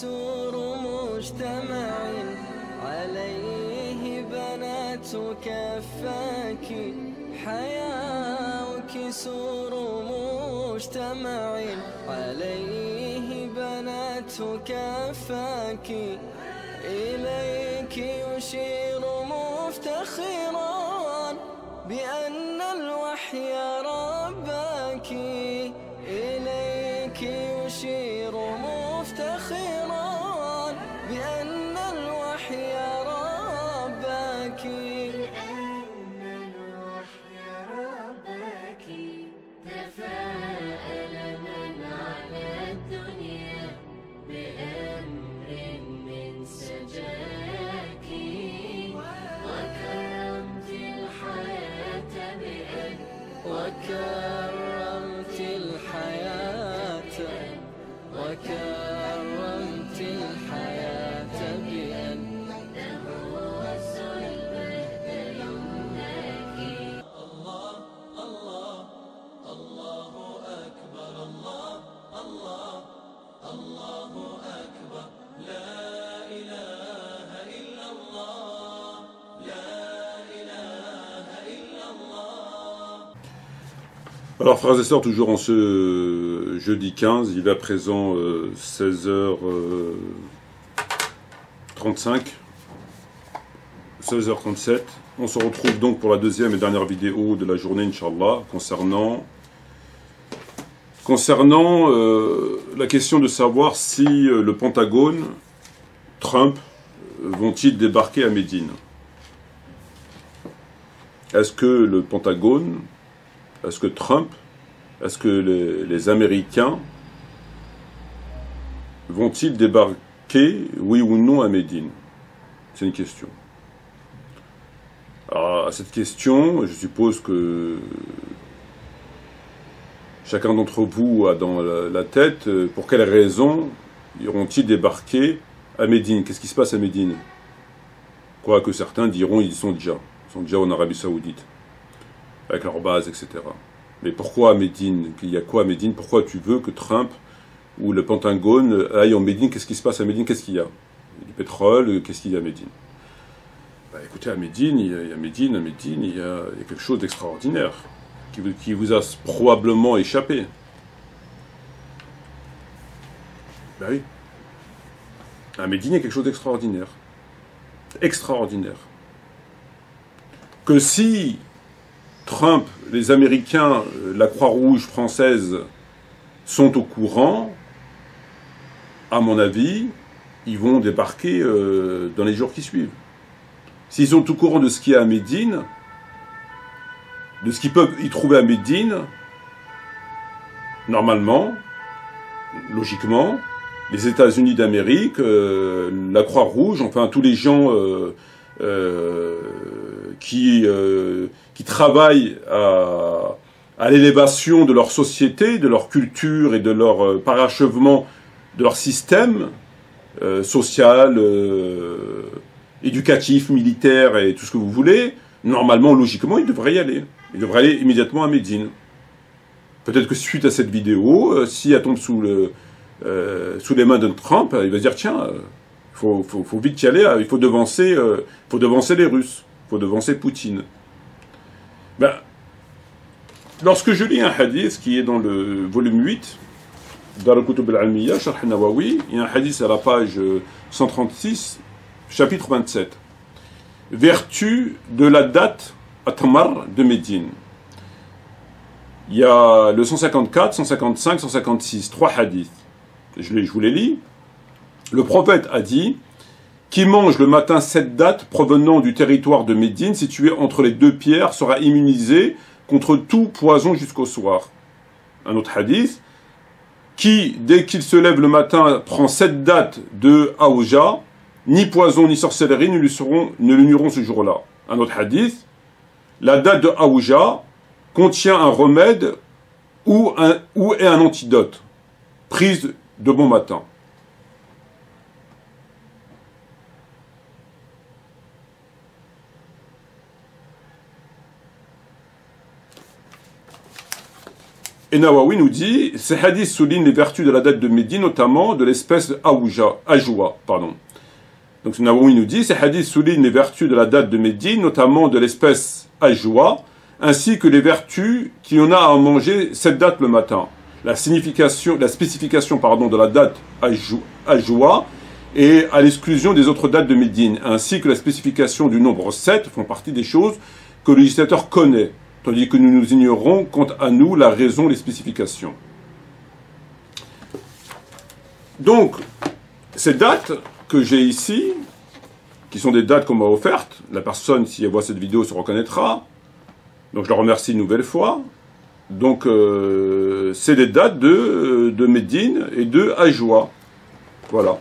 سور مجتمع عليه بنات كفاك حياؤك سور مجتمع عليه بنات كفاك إليك يشير مفتخرا بأن الوحي رباك إليك يشير مفتخرا بأن الوحي رباك تفاءل من على الدنيا بأمر من سجاك وكرمت الحياة وكرمت الحياة بأن تهوس المهد يمناك Alors frères et sœurs, toujours en ce jeudi 15, il est à présent 16h35, 16h37. On se retrouve donc pour la deuxième et dernière vidéo de la journée, Inch'Allah, concernant la question de savoir si le Pentagone, Trump, vont-ils débarquer à Médine. Est-ce que le Pentagone, est-ce que Trump, est-ce que les Américains vont-ils débarquer, oui ou non, à Médine? C'est une question. Alors, à cette question, je suppose que chacun d'entre vous a dans la tête pour quelles raisons iront-ils débarquer à Médine. Qu'est-ce qui se passe à Médine? Quoique certains diront ils sont déjà en Arabie Saoudite, avec leur base, etc. Mais pourquoi à Médine? Il y a quoi à Médine? Pourquoi tu veux que Trump ou le Pentagone aillent en Médine? Qu'est-ce qui se passe à Médine? Qu'est-ce qu'il y a? Du pétrole, qu'est-ce qu'il y a à Médine? Bah, écoutez, à Médine, il y a quelque chose d'extraordinaire qui vous a probablement échappé. Ben oui. À Médine, il y a quelque chose d'extraordinaire. Extraordinaire. Que si Trump, les Américains, la Croix-Rouge française sont au courant, à mon avis, ils vont débarquer dans les jours qui suivent. S'ils sont au courant de ce qu'il y a à Médine, de ce qu'ils peuvent y trouver à Médine, normalement, logiquement, les États-Unis d'Amérique, la Croix-Rouge, enfin tous les gens qui travaillent à l'élévation de leur société, de leur culture et de leur parachèvement de leur système social, éducatif, militaire et tout ce que vous voulez, normalement, logiquement, ils devraient y aller. Ils devraient aller immédiatement à Médine. Peut-être que suite à cette vidéo, si elle tombe sous les mains de Trump, il va se dire, tiens, faut vite y aller, il faut devancer les Russes, il faut devancer Poutine. Ben, lorsque je lis un hadith qui est dans le volume 8, dans le Kutub al-Almiya, Sharh Nawawi, il y a un hadith à la page 136, chapitre 27. Vertu de la date Atmar de Médine. Il y a le 154, 155, 156, trois hadiths. Je vous les lis. Le prophète a dit: qui mange le matin cette date provenant du territoire de Médine, situé entre les deux pierres, sera immunisé contre tout poison jusqu'au soir. Un autre hadith: qui, dès qu'il se lève le matin, prend cette date de Aouja, ni poison ni sorcellerie ne le nuiront ce jour-là. Un autre hadith: la date de Aouja contient un remède ou est un antidote, prise de bon matin. Et Nawawi nous dit, ces hadiths soulignent les vertus de la date de Médine, notamment de l'espèce Ajoua, pardon. Donc Nawawi nous dit, ces hadiths soulignent les vertus de la date de Médine, notamment de l'espèce Ajoua, ainsi que les vertus qu'il y en a à manger cette date le matin. La spécification de la date Ajoua et à l'exclusion des autres dates de Médine, ainsi que la spécification du nombre 7 font partie des choses que le législateur connaît, tandis que nous ignorons, quant à nous, la raison, les spécifications. Donc, ces dates que j'ai ici, qui sont des dates qu'on m'a offertes, la personne, si elle voit cette vidéo, se reconnaîtra, donc je la remercie une nouvelle fois. Donc, c'est des dates de Médine et de Ajoua. Voilà.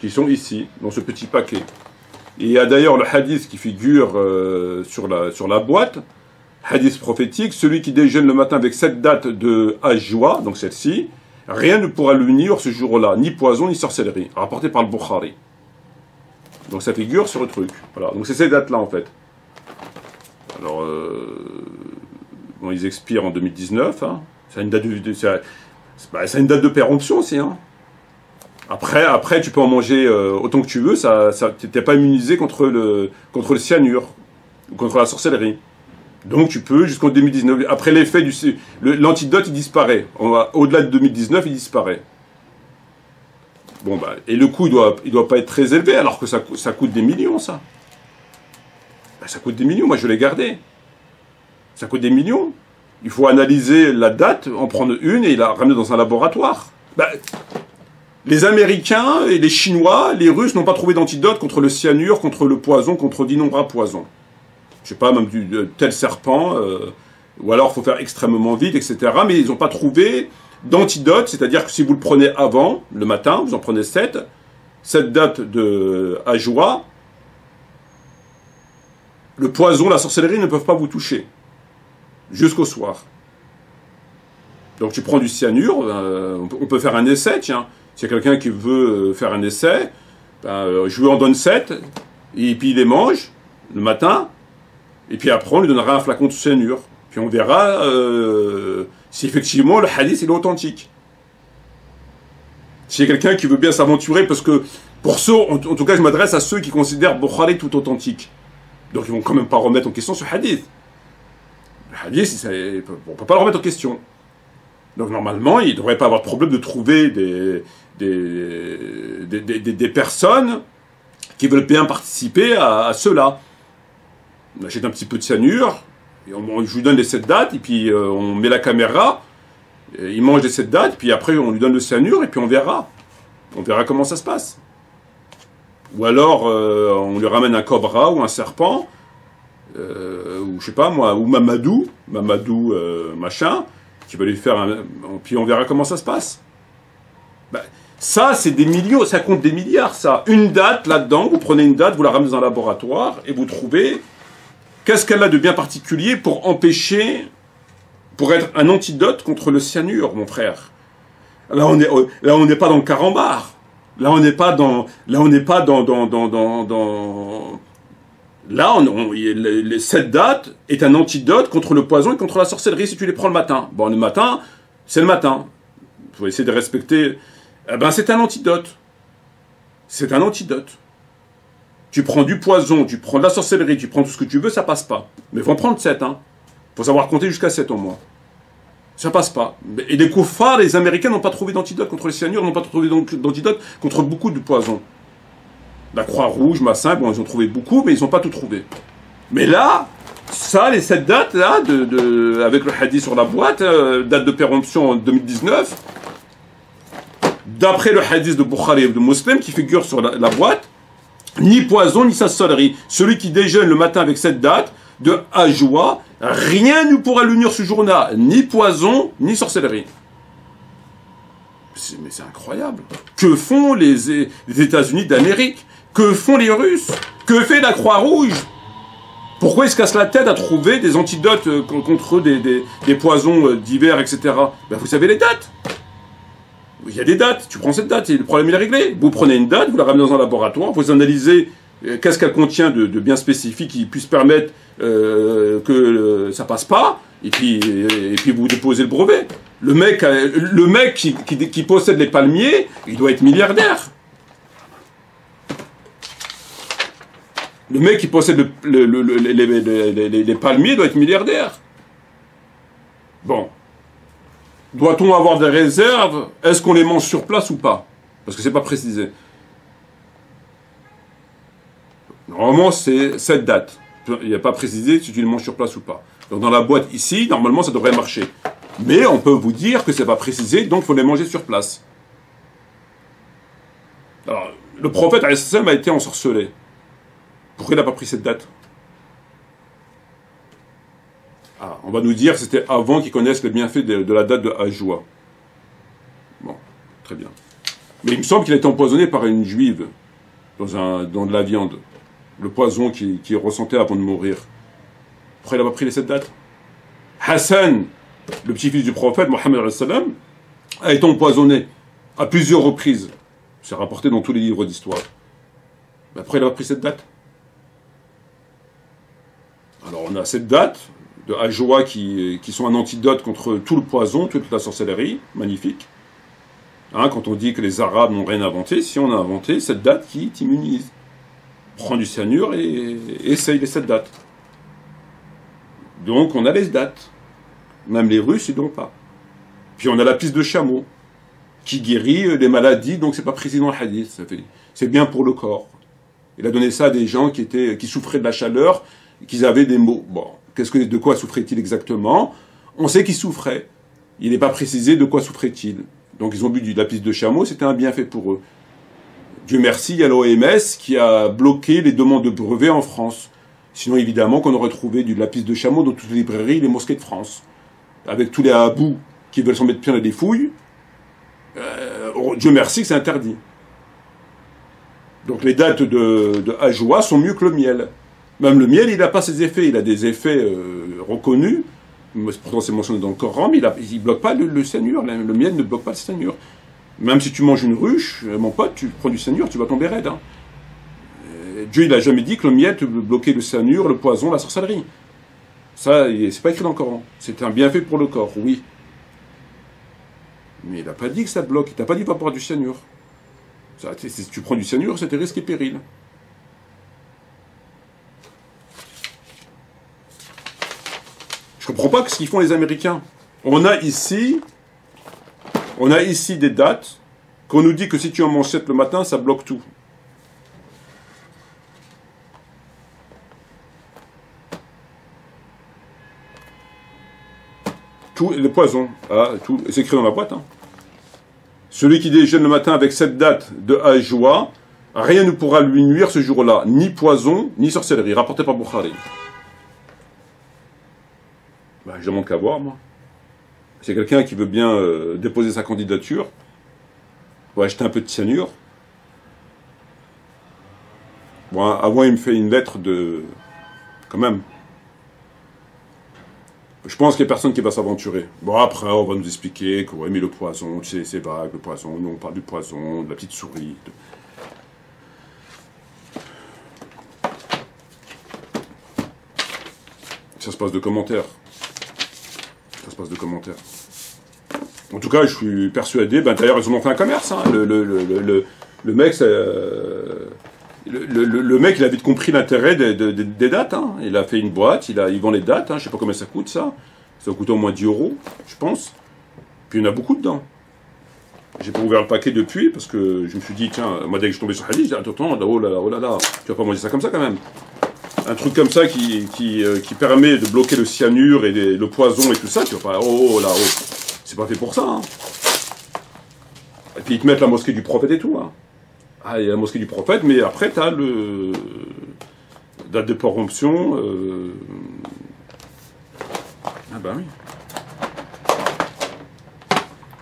Qui sont ici, dans ce petit paquet. Et il y a d'ailleurs le hadith qui figure sur la boîte, hadith prophétique, celui qui déjeune le matin avec cette date de Ajoua, donc celle-ci, rien ne pourra l'unir ce jour-là, ni poison, ni sorcellerie, rapporté par le Bukhari. Donc ça figure sur le truc. Voilà, donc c'est ces dates-là en fait. Alors, bon, ils expirent en 2019, hein. C'est une date c'est une date de péremption aussi, hein. Après, tu peux en manger autant que tu veux, t'es pas immunisé contre le cyanure, ou contre la sorcellerie. Donc tu peux jusqu'en 2019. Après l'effet l'antidote, il disparaît. Au-delà de 2019, il disparaît. Bon, bah, et le coût, il doit pas être très élevé, alors que ça coûte des millions, ça. Bah, ça coûte des millions, moi je l'ai gardé. Ça coûte des millions. Il faut analyser la date, en prendre une et la ramener dans un laboratoire. Bah, les Américains et les Chinois, les Russes n'ont pas trouvé d'antidote contre le cyanure, contre le poison, contre d'innombrables poisons. Je sais pas, même tel serpent, ou alors il faut faire extrêmement vite, etc. Mais ils n'ont pas trouvé d'antidote, c'est-à-dire que si vous le prenez avant, le matin, vous en prenez 7, cette date de Ajoua, le poison, la sorcellerie ne peuvent pas vous toucher, jusqu'au soir. Donc tu prends du cyanure, on peut faire un essai, tiens. S'il y a quelqu'un qui veut faire un essai, je lui en donne 7, et puis il les mange, le matin, et puis après on lui donnera un flacon de cyanure. Puis on verra si effectivement le hadith est authentique. S'il y a quelqu'un qui veut bien s'aventurer, parce que pour ceux, en tout cas je m'adresse à ceux qui considèrent Bukhari tout authentique. Donc ils vont quand même pas remettre en question ce hadith. Le hadith, on ne peut pas le remettre en question. Donc normalement, il ne devrait pas avoir de problème de trouver des personnes qui veulent bien participer à cela. On achète un petit peu de cyanure, et je lui donne les 7 dates, et puis on met la caméra, il mange les 7 dates, puis après on lui donne le cyanure, et puis on verra. On verra comment ça se passe. Ou alors, on lui ramène un cobra ou un serpent, ou je sais pas moi, ou Mamadou machin, qui va lui faire puis on verra comment ça se passe. Ben, ça, c'est des millions, ça compte des milliards, ça. Une date, là-dedans, vous prenez une date, vous la ramenez dans un laboratoire, et vous trouvez qu'est-ce qu'elle a de bien particulier pour empêcher, pour être un antidote contre le cyanure, mon frère. Là, on n'est pas dans le carambar. Là, cette date est un antidote contre le poison et contre la sorcellerie si tu les prends le matin. Bon, le matin, c'est le matin. Il faut essayer de respecter. Eh ben, c'est un antidote. C'est un antidote. Tu prends du poison, tu prends de la sorcellerie, tu prends tout ce que tu veux, ça passe pas. Mais il faut en prendre 7, hein. Faut savoir compter jusqu'à 7 au moins. Ça passe pas. Et les koufars, les Américains n'ont pas trouvé d'antidote contre les cyanures, n'ont pas trouvé d'antidote contre beaucoup de poisons. La Croix-Rouge, Massin, bon, ils ont trouvé beaucoup, mais ils n'ont pas tout trouvé. Mais là, ça, les 7 dates, là, avec le hadith sur la boîte, date de péremption en 2019, d'après le hadith de Bukhari et de Muslim, qui figure sur la boîte, ni poison, ni sorcellerie. Celui qui déjeune le matin avec cette date de Ajoua, rien ne pourra l'unir ce jour-là, ni poison, ni sorcellerie. Mais c'est incroyable. Que font les États-Unis d'Amérique? Que font les Russes? Que fait la Croix-Rouge? Pourquoi ils se cassent la tête à trouver des antidotes contre des poisons divers, etc. Ben, vous savez les dates. Il y a des dates, tu prends cette date, et le problème il est réglé. Vous prenez une date, vous la ramenez dans un laboratoire, vous analysez qu'est-ce qu'elle contient de bien spécifique qui puisse permettre que ça passe pas, et puis vous déposez le brevet. Le mec qui possède les palmiers, il doit être milliardaire. Le mec qui possède les palmiers doit être milliardaire. Bon. Doit-on avoir des réserves? Est-ce qu'on les mange sur place ou pas? Parce que c'est pas précisé. Normalement, c'est cette date. Il n'y a pas précisé si tu les manges sur place ou pas. Donc dans la boîte ici, normalement, ça devrait marcher. Mais on peut vous dire que c'est pas précisé, donc il faut les manger sur place. Alors, le prophète a été ensorcelé. Pourquoi il n'a pas pris cette date? Ah, on va nous dire que c'était avant qu'ils connaissent les bienfaits de la date de Hajjoua. Bon, très bien. Mais il me semble qu'il a été empoisonné par une juive dans de la viande. Le poison qu'il ressentait avant de mourir. Pourquoi il n'a pas pris cette date? Hassan, le petit-fils du prophète, Mohammed a été empoisonné à plusieurs reprises. C'est rapporté dans tous les livres d'histoire. Mais après, il n'a pas pris cette date. Alors, on a cette date de Hajjoua qui sont un antidote contre tout le poison, toute la sorcellerie, magnifique. Hein, quand on dit que les Arabes n'ont rien inventé, si on a inventé cette date qui t'immunise. Prends du cyanure et essaye les 7 dates. Donc on a les dates. Même les Russes, ils n'ont pas. Puis on a la pisse de chameau, qui guérit les maladies, donc c'est pas précis dans le hadith. C'est bien pour le corps. Il a donné ça à des gens qui souffraient de la chaleur, qui avaient des maux. Bon, de quoi souffrait-il exactement? On sait qu'il souffrait. Il n'est pas précisé de quoi souffrait-il. Donc ils ont bu de la pisse de chameau, c'était un bienfait pour eux. Dieu merci, il y a l'OMS qui a bloqué les demandes de brevets en France. Sinon, évidemment, qu'on aurait trouvé de la pisse de chameau dans toutes les librairies et les mosquées de France. Avec tous les habous qui veulent s'en mettre plein des fouilles, Dieu merci que c'est interdit. Donc les dates de Hajjoua sont mieux que le miel. Même le miel, il n'a pas ses effets. Il a des effets reconnus. Pourtant, c'est mentionné dans le Coran, mais il ne bloque pas le cyanure. Le miel ne bloque pas le cyanure. Même si tu manges une ruche, mon pote, tu prends du cyanure, tu vas tomber raide. Hein. Dieu, il n'a jamais dit que le miel te bloquait le cyanure, le poison, la sorcellerie. Ça, c'est pas écrit dans le Coran. C'est un bienfait pour le corps, oui. Mais il n'a pas dit que ça te bloque. Il t'a pas dit va boire du cyanure. Ça, si tu prends du cyanure, c'est tes risques et périls. Je comprends pas ce qu'ils font les Américains. On a ici des dates qu'on nous dit que si tu en manges 7 le matin, ça bloque tout. Tout le poison, tout, c'est écrit dans la boîte. Hein. Celui qui déjeune le matin avec cette date de Hajjoua, rien ne pourra lui nuire ce jour-là, ni poison, ni sorcellerie, rapporté par Bukhari. Ben, je demande qu'à voir, moi. C'est quelqu'un qui veut bien déposer sa candidature pour acheter un peu de cyanure. Bon, avant, il me fait une lettre de... Quand même. Je pense qu'il n'y a personne qui va s'aventurer. Bon, après, on va nous expliquer qu'on va aimer le poison, tu sais, c'est vague, le poison. Nous, on parle du poison, de la petite souris. Ça se passe de commentaires. Ça se passe de commentaires. En tout cas, je suis persuadé, ben, d'ailleurs, ils en ont fait un commerce. Hein. Le mec, le mec, il a vite compris l'intérêt des dates. Hein. Il a fait une boîte, il vend les dates. Hein. Je sais pas combien ça coûte, ça. Ça coûte au moins 10 €, je pense. Puis il y en a beaucoup dedans. J'ai pas ouvert le paquet depuis, parce que je me suis dit, tiens, moi, dès que je suis tombé sur le hadith, j'ai dit, attends, oh là là, tu vas pas manger ça comme ça, quand même. Un truc comme ça qui permet de bloquer le cyanure et le poison et tout ça, tu vas pas, oh là, oh. C'est pas fait pour ça, hein. Et puis ils te mettent la mosquée du prophète et tout, hein. Ah, il y a la mosquée du prophète, mais après, tu as le date de péremption. Ah ben oui.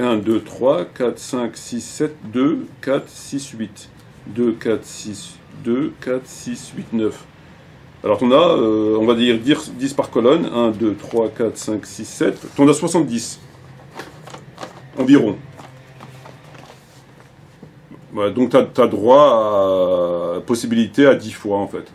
1, 2, 3, 4, 5, 6, 7, 2, 4, 6, 8. 2, 4, 6, 2, 4, 6, 8, 9. Alors, tu en as, on va dire 10 par colonne. 1, 2, 3, 4, 5, 6, 7. Tu en as 70. Environ. Ouais, donc tu as droit à possibilité à 10 fois en fait.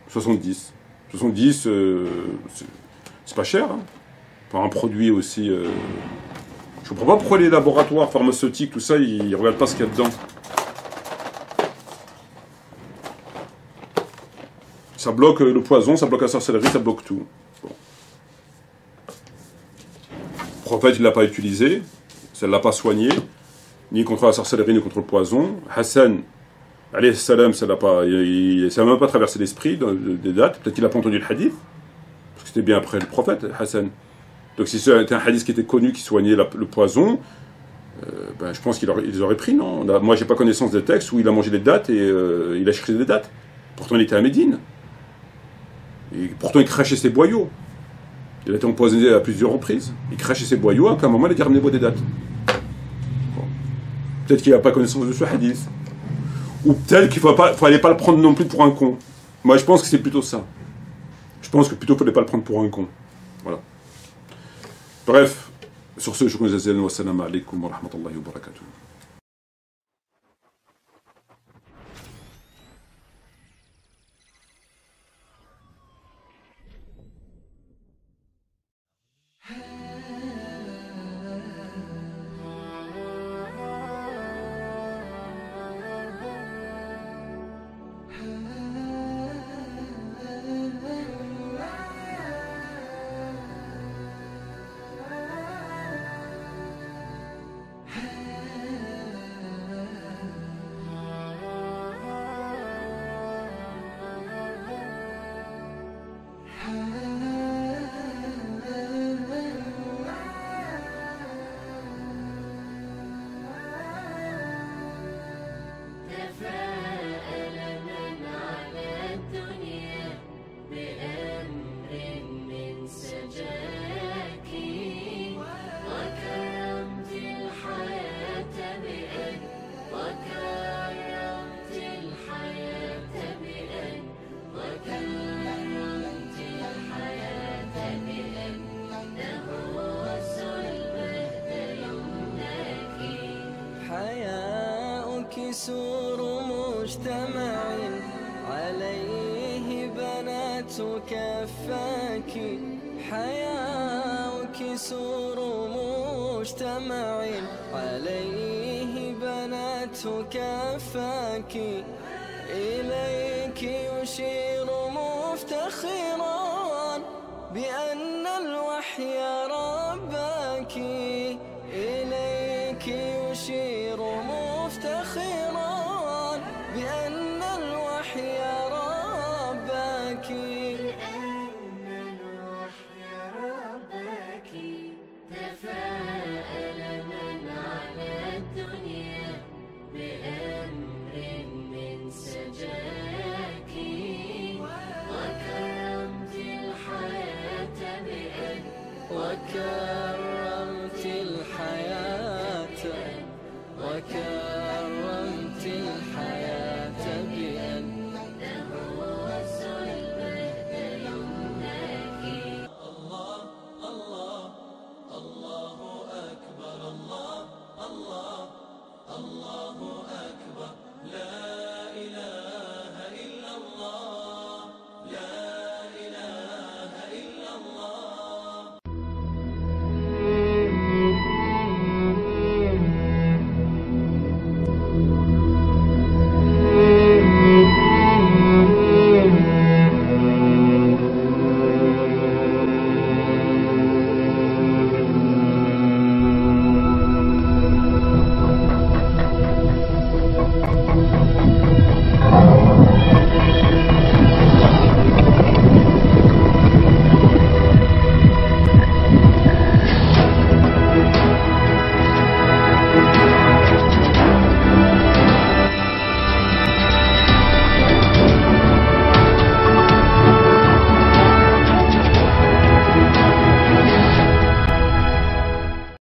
70. 70, c'est pas cher. Hein. Pour un produit aussi... Je comprends pas pourquoi les laboratoires pharmaceutiques, tout ça, ils regardent pas ce qu'il y a dedans. Ça bloque le poison, ça bloque la sorcellerie, ça bloque tout. Bon. Le prophète, il l'a pas utilisé, ça ne l'a pas soigné, ni contre la sorcellerie, ni contre le poison. Hassan, alayhi salam, ça n'a même pas traversé l'esprit des dates. Peut-être qu'il n'a pas entendu le hadith, parce que c'était bien après le prophète, Hassan. Donc si c'était un hadith qui était connu, qui soignait le poison, je pense qu'ils auraient pris, non? Moi, j'ai pas connaissance des textes où il a mangé des dattes et il a cherché des dattes. Pourtant, il était à Médine. Et pourtant, il crachait ses boyaux. Il a été empoisonné à plusieurs reprises. Il crachait ses boyaux, à un moment, il a dit ramenez-moi des dattes. Bon. Peut-être qu'il n'a pas connaissance de ce hadith. Ou peut-être qu'il ne fallait pas le prendre non plus pour un con. Moi, je pense que c'est plutôt ça. Je pense que plutôt, il ne fallait pas le prendre pour un con. Voilà. Bref, sur ce, je vous remercie. Wassalamu alaikum wa rahmatullahi wa barakatuh. سور مجتمع عليه بنات كفاك حياؤك سور مجتمع عليه بنات كفاك إليك يشير مفتخرا بأن الوحي رباك إليك يشير مفتخرا بأن الوحي رباك بأن الوحي رباك تفاءل من على الدنيا بأمر من سجاك وكرمت الحياة بأن